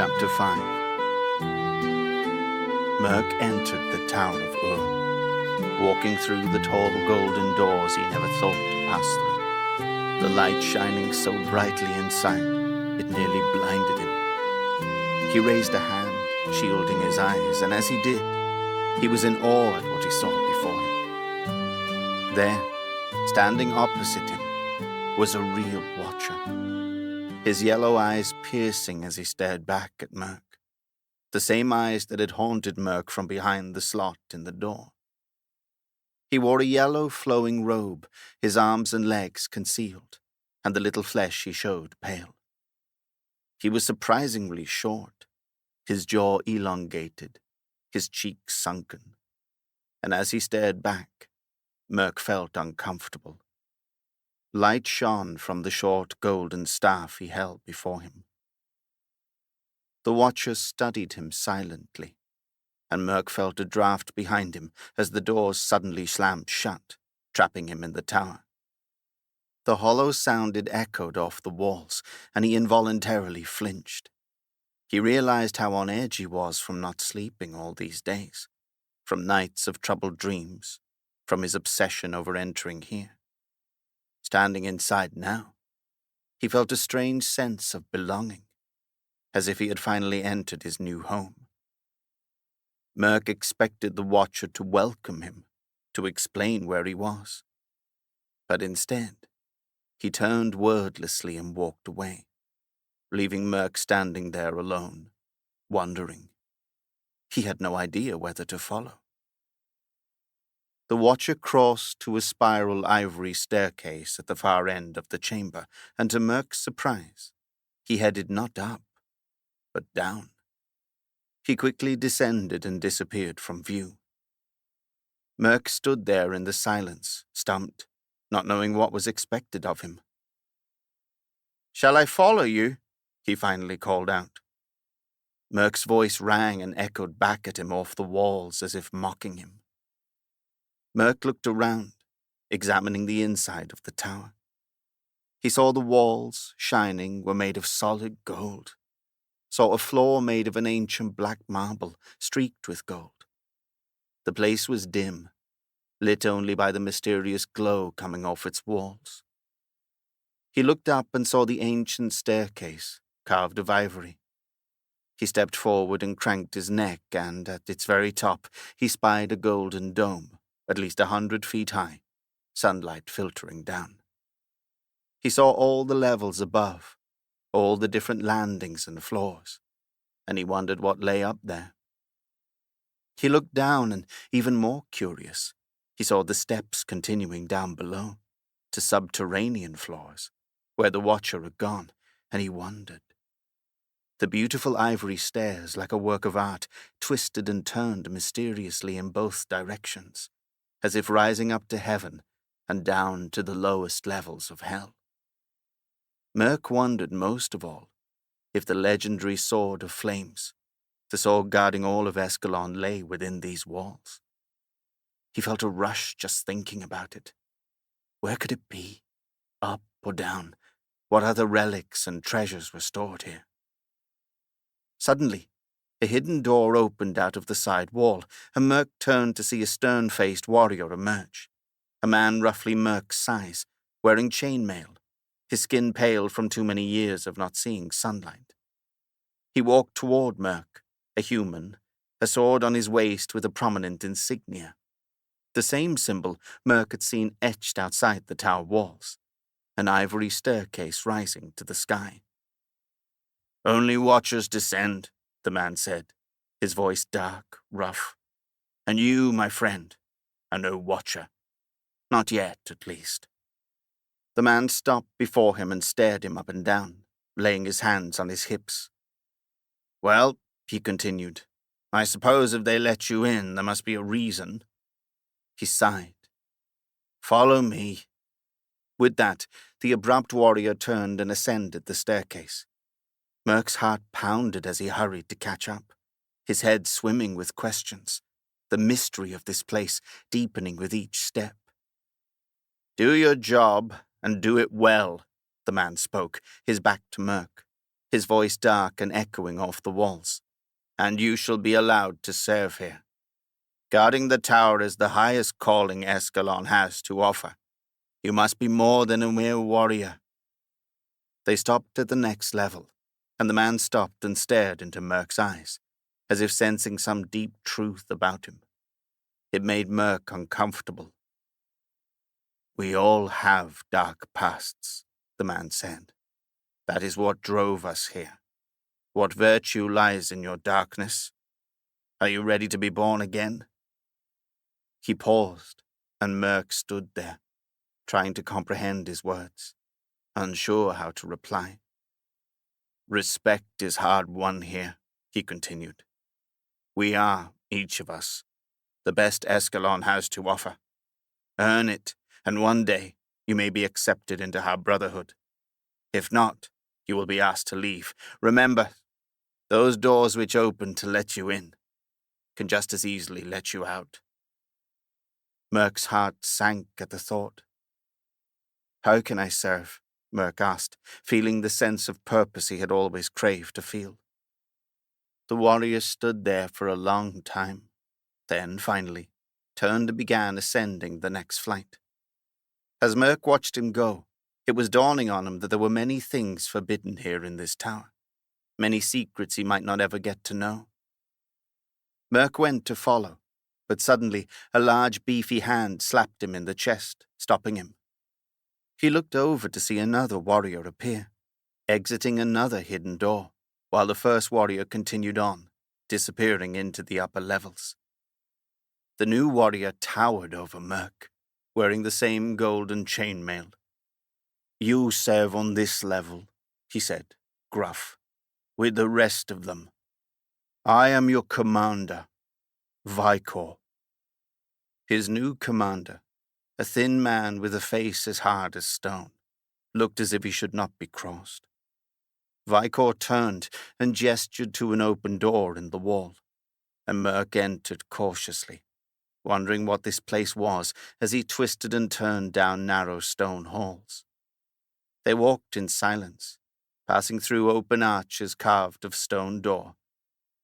Chapter 5. Merc entered the Tower of Ur, walking through the tall golden doors he never thought to pass through, the light shining so brightly inside it nearly blinded him. He raised a hand, shielding his eyes, and as he did, he was in awe at what he saw before him. There, standing opposite him, was a real watcher, his yellow eyes piercing as he stared back at Merc, the same eyes that had haunted Merc from behind the slot in the door. He wore a yellow flowing robe, his arms and legs concealed, and the little flesh he showed pale. He was surprisingly short, his jaw elongated, his cheeks sunken, and as he stared back, Merc felt uncomfortable. Light shone from the short golden staff he held before him. The watcher studied him silently, and Merc felt a draft behind him as the doors suddenly slammed shut, trapping him in the tower. The hollow sound echoed off the walls, and he involuntarily flinched. He realized how on edge he was from not sleeping all these days, from nights of troubled dreams, from his obsession over entering here. Standing inside now, he felt a strange sense of belonging, as if he had finally entered his new home. Merc expected the watcher to welcome him, to explain where he was. But instead, he turned wordlessly and walked away, leaving Merc standing there alone, wondering. He had no idea whether to follow. The watcher crossed to a spiral ivory staircase at the far end of the chamber, and to Merc's surprise, he headed not up, but down. He quickly descended and disappeared from view. Merc stood there in the silence, stumped, not knowing what was expected of him. "Shall I follow you?" he finally called out. Merc's voice rang and echoed back at him off the walls as if mocking him. Merc looked around, examining the inside of the tower. He saw the walls, shining, were made of solid gold, saw a floor made of an ancient black marble, streaked with gold. The place was dim, lit only by the mysterious glow coming off its walls. He looked up and saw the ancient staircase, carved of ivory. He stepped forward and cranked his neck, and at its very top he spied a golden dome, at least 100 feet high, sunlight filtering down. He saw all the levels above, all the different landings and floors, and he wondered what lay up there. He looked down, and even more curious, he saw the steps continuing down below, to subterranean floors, where the watcher had gone, and he wondered. The beautiful ivory stairs, like a work of art, twisted and turned mysteriously in both directions, as if rising up to heaven and down to the lowest levels of hell. Merc wondered most of all if the legendary sword of flames, the sword guarding all of Escalon, lay within these walls. He felt a rush just thinking about it. Where could it be? Up or down? What other relics and treasures were stored here? Suddenly, a hidden door opened out of the side wall, and Merc turned to see a stern-faced warrior emerge, a man roughly Merc's size, wearing chainmail, his skin pale from too many years of not seeing sunlight. He walked toward Merc, a human, a sword on his waist with a prominent insignia, the same symbol Merc had seen etched outside the tower walls, an ivory staircase rising to the sky. "Only watchers descend," the man said, his voice dark, rough. "And you, my friend, are no watcher. Not yet, at least." The man stopped before him and stared him up and down, laying his hands on his hips. "Well," he continued, "I suppose if they let you in, there must be a reason." He sighed. "Follow me." With that, the abrupt warrior turned and ascended the staircase. Merc's heart pounded as he hurried to catch up, his head swimming with questions, the mystery of this place deepening with each step. "Do your job, and do it well," the man spoke, his back to Merc. his voice dark and echoing off the walls. "And you shall be allowed to serve here. Guarding the tower is the highest calling Escalon has to offer. You must be more than a mere warrior." They stopped at the next level, and the man stopped and stared into Merc's eyes, as if sensing some deep truth about him. It made Merc uncomfortable. "We all have dark pasts," the man said. "That is what drove us here. What virtue lies in your darkness? Are you ready to be born again?" He paused, and Merc stood there, trying to comprehend his words, unsure how to reply. "Respect is hard won here," he continued. "We are, each of us, the best Escalon has to offer. Earn it, and one day you may be accepted into our brotherhood. If not, you will be asked to leave. Remember, those doors which open to let you in can just as easily let you out." Merc's heart sank at the thought. "How can I serve?" Merc asked, feeling the sense of purpose he had always craved to feel. The warrior stood there for a long time, then, finally, turned and began ascending the next flight. As Merc watched him go, it was dawning on him that there were many things forbidden here in this tower, many secrets he might not ever get to know. Merc went to follow, but suddenly a large beefy hand slapped him in the chest, stopping him. He looked over to see another warrior appear, exiting another hidden door, while the first warrior continued on, disappearing into the upper levels. The new warrior towered over Merc, wearing the same golden chainmail. "You serve on this level," he said, gruff, "with the rest of them. I am your commander, Vicor." His new commander, a thin man with a face as hard as stone, looked as if he should not be crossed. Vicor turned and gestured to an open door in the wall, and Merc entered cautiously, wondering what this place was as he twisted and turned down narrow stone halls. They walked in silence, passing through open arches carved of stone door,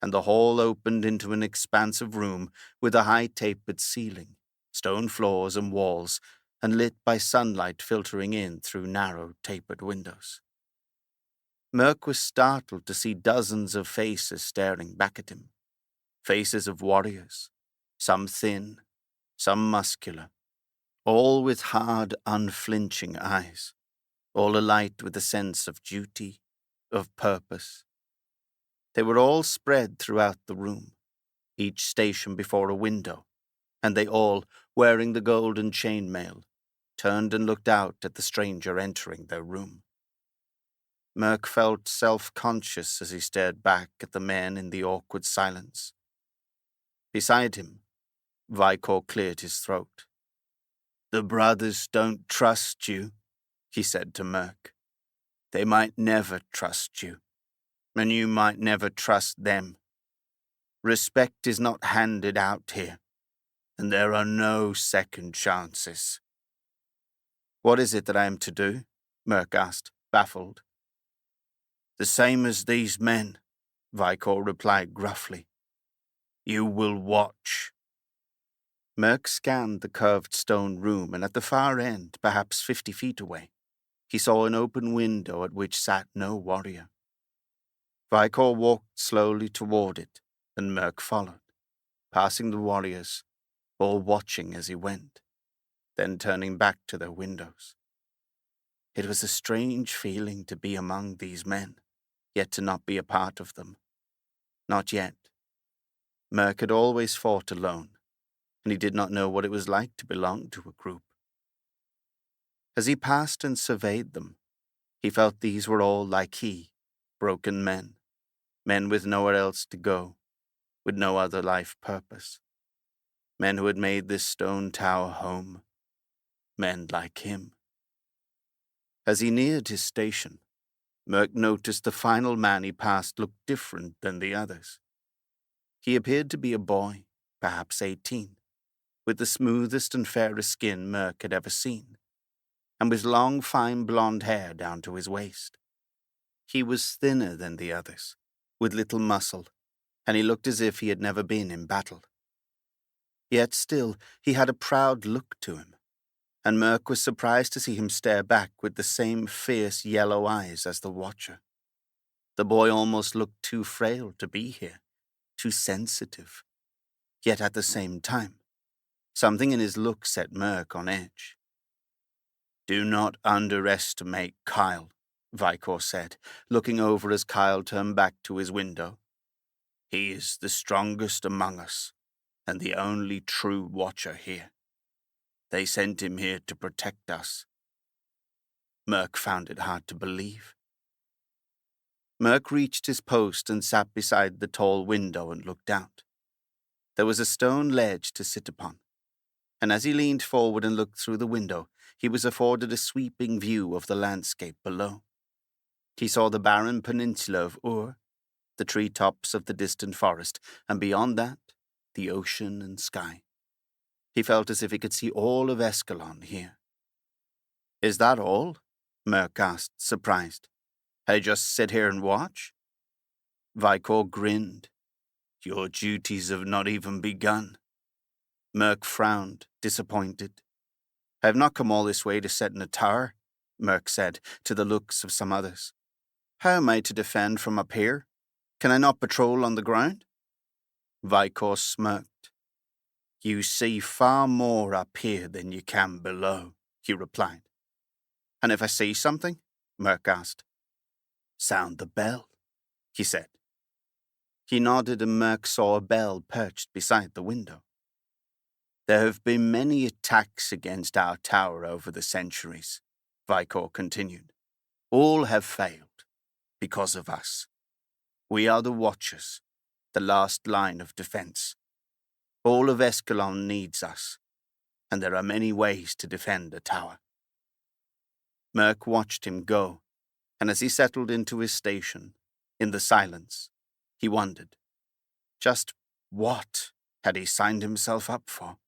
and the hall opened into an expansive room with a high tapered ceiling, stone floors and walls, and lit by sunlight filtering in through narrow tapered windows. Merc was startled to see dozens of faces staring back at him, faces of warriors, some thin, some muscular, all with hard, unflinching eyes, all alight with a sense of duty, of purpose. They were all spread throughout the room, each stationed before a window, and they all, wearing the golden chainmail, turned and looked out at the stranger entering their room. Merc felt self-conscious as he stared back at the men in the awkward silence. Beside him, Vicor cleared his throat. "The brothers don't trust you," he said to Merc. "They might never trust you, and you might never trust them. Respect is not handed out here, and there are no second chances." "What is it that I am to do?" Merc asked, baffled. "The same as these men," Vicor replied gruffly. "You will watch." Merc scanned the curved stone room, and at the far end, perhaps 50 feet away, he saw an open window at which sat no warrior. Vicor walked slowly toward it, and Merc followed, passing the warriors, all watching as he went, then turning back to their windows. It was a strange feeling to be among these men, yet to not be a part of them. Not yet. Merc had always fought alone, and he did not know what it was like to belong to a group. As he passed and surveyed them, he felt these were all like he, broken men, men with nowhere else to go, with no other life purpose, men who had made this stone tower home, men like him. As he neared his station, Merc noticed the final man he passed looked different than the others. He appeared to be a boy, perhaps 18, with the smoothest and fairest skin Merc had ever seen, and with long, fine blonde hair down to his waist. He was thinner than the others, with little muscle, and he looked as if he had never been in battle. Yet still he had a proud look to him, and Merc was surprised to see him stare back with the same fierce yellow eyes as the Watcher. The boy almost looked too frail to be here, too sensitive. Yet at the same time, something in his look set Merc on edge. "Do not underestimate Kyle," Vicor said, looking over as Kyle turned back to his window. "He is the strongest among us, and the only true Watcher here. They sent him here to protect us." Merc found it hard to believe. Merc reached his post and sat beside the tall window and looked out. There was a stone ledge to sit upon, and as he leaned forward and looked through the window, he was afforded a sweeping view of the landscape below. He saw the barren peninsula of Ur, the treetops of the distant forest, and beyond that, the ocean and sky. He felt as if he could see all of Escalon here. "Is that all?" Merc asked, surprised. "I just sit here and watch?" Vicor grinned. "Your duties have not even begun." Merc frowned, disappointed. "I have not come all this way to set in a tower," Merc said, to the looks of some others. "How am I to defend from up here? Can I not patrol on the ground?" Vicor smirked. "You see far more up here than you can below," he replied. "And if I see something?" Merc asked. "Sound the bell," he said. He nodded and Merc saw a bell perched beside the window. "There have been many attacks against our tower over the centuries," Vicor continued. "All have failed because of us. We are the Watchers, the last line of defense. All of Escalon needs us, and there are many ways to defend a tower." Merc watched him go, and as he settled into his station, in the silence, he wondered, just what had he signed himself up for?